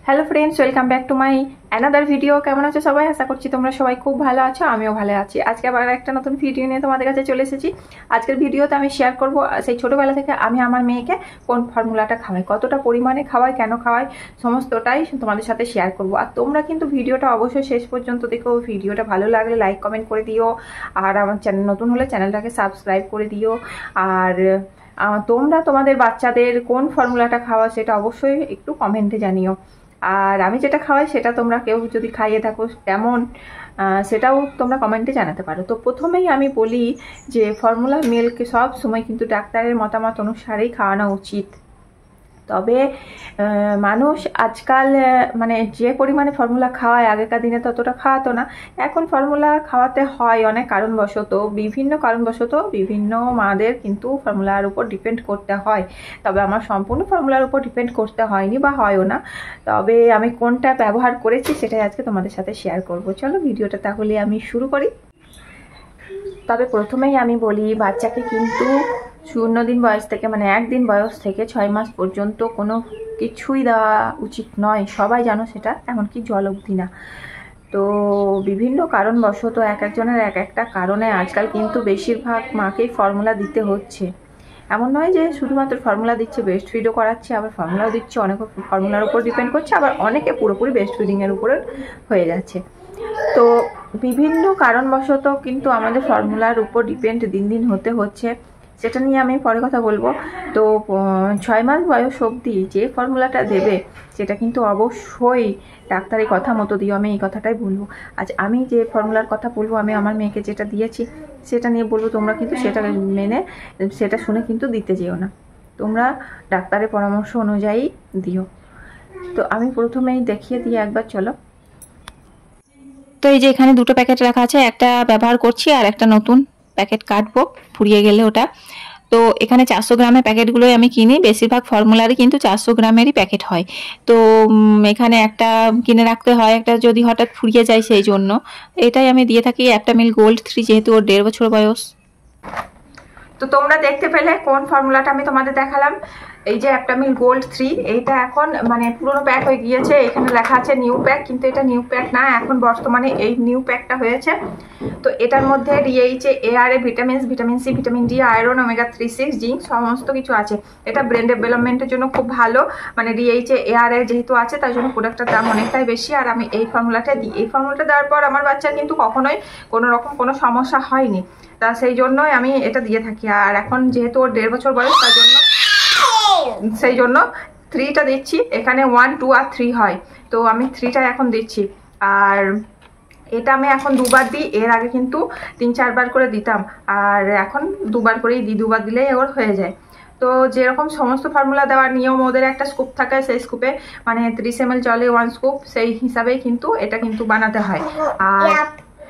Hello friends, welcome back to my another video. কেমন আছো সবাই? আশা করছি তোমরা সবাই খুব ভালো আছো, আমিও ভালো আছি। আজকে আবার একটা নতুন ভিডিও নিয়ে তোমাদের কাছে চলে এসেছি। আজকের ভিডিওতে আমি শেয়ার করব সেই ছোটোবেলা থেকে আমি আমার মেয়েকে কোন ফর্মুলাটা খাওয়াই, কতটা পরিমাণে খাওয়াই, কেন খাওয়াই, সমস্তটাই তোমাদের সাথে শেয়ার করব। আর তোমরা কিন্তু ভিডিওটা অবশ্যই শেষ পর্যন্ত দেখো। ভিডিওটা ভালো লাগলে লাইক কমেন্ট করে দিও, আর আমার চ্যানেল নতুন হলে চ্যানেলটাকে সাবস্ক্রাইব করে দিও। আর তোমরা তোমাদের বাচ্চাদের কোন ফর্মুলাটা খাওয়া সেটা অবশ্যই একটু কমেন্টে জানিও। আর আমি যেটা খাওয়াই সেটা তোমরা কেউ যদি খাইয়ে থাকো কেমন সেটাও তোমরা কমেন্টে জানাতে পারো। তো প্রথমেই আমি বলি যে ফর্মুলা মিল্ক সব সময় কিন্তু ডাক্তারের মতামত অনুসারেই খাওয়ানো উচিত। তবে মানুষ আজকাল মানে যে পরিমাণে ফর্মুলা খাওয়ায় আগেকার দিনে ততটা খাওয়াতো না। এখন ফর্মুলা খাওয়াতে হয় অনেক কারণবশত, বিভিন্ন কারণবশত বিভিন্ন মাদের কিন্তু ফর্মুলার উপর ডিপেন্ড করতে হয়। তবে আমার সম্পূর্ণ ফর্মুলার উপর ডিপেন্ড করতে হয়নি বা হয়ও না। তবে আমি কোনটা ব্যবহার করেছি সেটাই আজকে তোমাদের সাথে শেয়ার করব। চলো ভিডিওটা তাহলে আমি শুরু করি। তবে প্রথমেই আমি বলি বাচ্চাকে কিন্তু 0 দিন বয়স থেকে মানে 1 দিন বয়স থেকে 6 মাস পর্যন্ত কোনো কিছুই দেওয়া উচিত নয়, সবাই জানো সেটা, এমনকি জল অবধি না। তো বিভিন্ন কারণবশত এক একজনের এক একটা কারণে আজকাল কিন্তু বেশিরভাগ মাকেই ফর্মুলা দিতে হচ্ছে। এমন নয় যে শুধুমাত্র ফর্মুলা দিচ্ছে, বেস্ট ফিডও করাচ্ছে, আবার ফর্মুলাও দিচ্ছে, অনেকে ফর্মুলার উপর ডিপেন্ড করছে, আবার অনেকে পুরোপুরি বেস্ট ফিডিংয়ের উপরে হয়ে যাচ্ছে। তো বিভিন্ন কারণবশত কিন্তু আমাদের ফর্মুলার উপর ডিপেন্ড দিন দিন হতে হচ্ছে, সেটা নিয়ে আমি পরে কথা বলবো। তো 6 মাস বয়স অবধি যে ফর্মুলাটা দেবে সেটা কিন্তু অবশ্যই ডাক্তারের কথা মতো দিও, আমি এই কথাটাই বলবো। আজ আমি যে ফর্মুলার কথা বলবো, আমি আমার মেয়েকে যেটা দিয়েছি সেটা নিয়ে বলবো, তোমরা কিন্তু সেটা মেনে সেটা শুনে কিন্তু দিতে যেও না, তোমরা ডাক্তারের পরামর্শ অনুযায়ী দিও। তো আমি প্রথমেই দেখিয়ে দিই একবার, চলো। তো এই যে এখানে দুটো প্যাকেট রাখা আছে, একটা ব্যবহার করছি আর একটা নতুন প্যাকেট কাটবো ফুরিয়ে গেলে ওটা। তো এখানে 400 গ্রামের প্যাকেটগুলোই আমি কিনি, বেশিরভাগ ফর্মুলারই কিন্তু 400 গ্রামেরই প্যাকেট হয়। তো এখানে একটা কিনে রাখতে হয়, একটা যদি হঠাৎ ফুরিয়ে যায় সেই জন্য এটাই আমি দিয়ে থাকি। অ্যাপটামিল গোল্ড 3, যেহেতু ওর 1.5 বছর বয়স। তো তোমরা দেখতে পেলে কোন ফর্মুলাটা আমি তোমাদের দেখালাম, এই যে অ্যাপটামিল গোল্ড 3, এইটা এখন মানে পুরোনো প্যাক হয়ে গিয়েছে, এখানে লেখা আছে নিউ প্যাক, কিন্তু এটা নিউ প্যাক না, এখন বর্তমানে এই নিউ প্যাকটা হয়েছে। তো এটার মধ্যে DHA, ARA, vitamins, vitamin C, vitamin D, iron, omega 3, 6, zinc সমস্ত কিছু আছে। এটা ব্রেন ডেভেলপমেন্টের জন্য খুব ভালো, মানে ডিএইচে, এআরএ যেহেতু আছে তার জন্য প্রোডাক্টটার দাম অনেকটাই বেশি। আর আমি এই ফর্মুলাটা দিই, এই ফর্মুলাটা দেওয়ার পর আমার বাচ্চার কিন্তু কখনোই কোনো রকম কোনো সমস্যা হয়নি, তা সেই জন্যই আমি এটা দিয়ে থাকি। আর এখন যেহেতু ওর 1.5 বছর বয়স তার জন্য সেই জন্য 3টা দিচ্ছি। এখানে 1, 2 আর 3 হয়, তো আমি 3টা এখন দিচ্ছি। আর এটা আমি এখন 2বার দিই, এর আগে কিন্তু 3-4 বার করে দিতাম, আর এখন 2বার করেই দিই, 2বার দিলেই ওর হয়ে যায়। তো যেরকম সমস্ত ফর্মুলা দেওয়ার নিয়ম, ওদের একটা স্কুপ থাকে, সেই স্কুপে মানে 30 ml জলে 1 স্কুপ, সেই হিসাবেই কিন্তু এটা কিন্তু বানাতে হয়। আর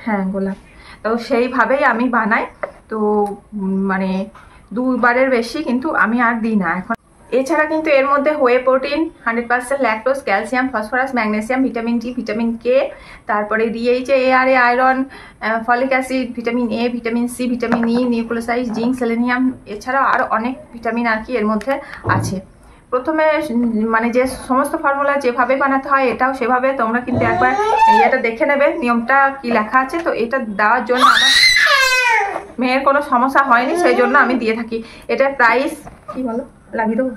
হ্যাঁ গোলাপ, তো সেইভাবেই আমি বানাই। তো মানে 2বারের বেশি কিন্তু আমি আর দিই না এখন। এছাড়া কিন্তু এর মধ্যে whey protein, 100% lactose, calcium, phosphorus, magnesium, vitamin D, vitamin K, তারপরে DHA, ARA, iron, folic acid, vitamin A, vitamin C, vitamin E, nucleoside, zinc, selenium, এছাড়াও আরও অনেক ভিটামিন আর কি এর মধ্যে আছে। প্রথমে মানে যে সমস্ত ফর্মুলা যেভাবে বানাতে হয় এটাও সেভাবে, তোমরা কিন্তু একবার এটা দেখে নেবে নিয়মটা কি লেখা আছে। তো এটা দেওয়ার জন্য আমার মেয়ের কোনো সমস্যা হয়নি, সেই জন্য আমি দিয়ে থাকি। এটার প্রাইস কি বলো, লাগিয়ে দেবো,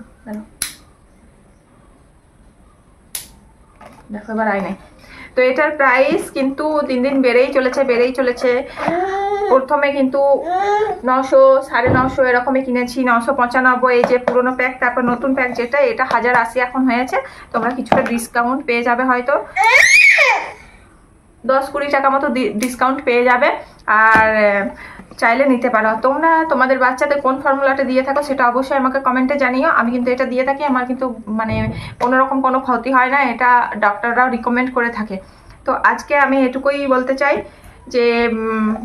দেখো এবার আয় নাই। তো এটার প্রাইস কিন্তু দিন দিন বেড়েই চলেছে। প্রথমে কিন্তু 900, 950 এরকমই কিনেছি, 995 এই যে পুরোনো প্যাক, তারপর নতুন প্যাক যেটা, এটা 1080 এখন হয়েছে। তোমরা কিছুটা ডিসকাউন্ট পেয়ে যাবে, হয়তো 10-20 টাকা মতো ডিসকাউন্ট পেয়ে যাবে, আর চাইলে নিতে পারো। তোমরা তোমাদের বাচ্চাদের কোন ফর্মুলাটা দিয়ে থাকো সেটা অবশ্যই আমাকে কমেন্টে জানিও। আমি কিন্তু এটা দিয়ে থাকি, আমার কিন্তু মানে কোনো রকম কোনো ক্ষতি হয় না, এটা ডক্টররাও রিকমেন্ড করে থাকে। তো আজকে আমি এটুকুই বলতে চাই যে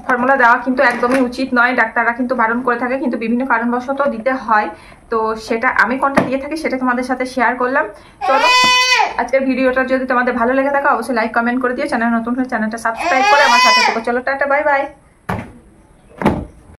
ফর্মুলা দেওয়া কিন্তু একদমই উচিত নয়, ডাক্তাররা কিন্তু বারণ করে থাকে, কিন্তু বিভিন্ন কারণবশত দিতে হয়। তো সেটা আমি কোনটা দিয়ে থাকি সেটা তোমাদের সাথে শেয়ার করলাম। চলো আজকের ভিডিওটা যদি তোমাদের ভালো লেগে থাকে অবশ্যই লাইক কমেন্ট করে দিও, চ্যানেল নতুন হলে চ্যানেলটা সাবস্ক্রাইব করে আমার সাথে থাকো। চলো টাটা, বাই বাই।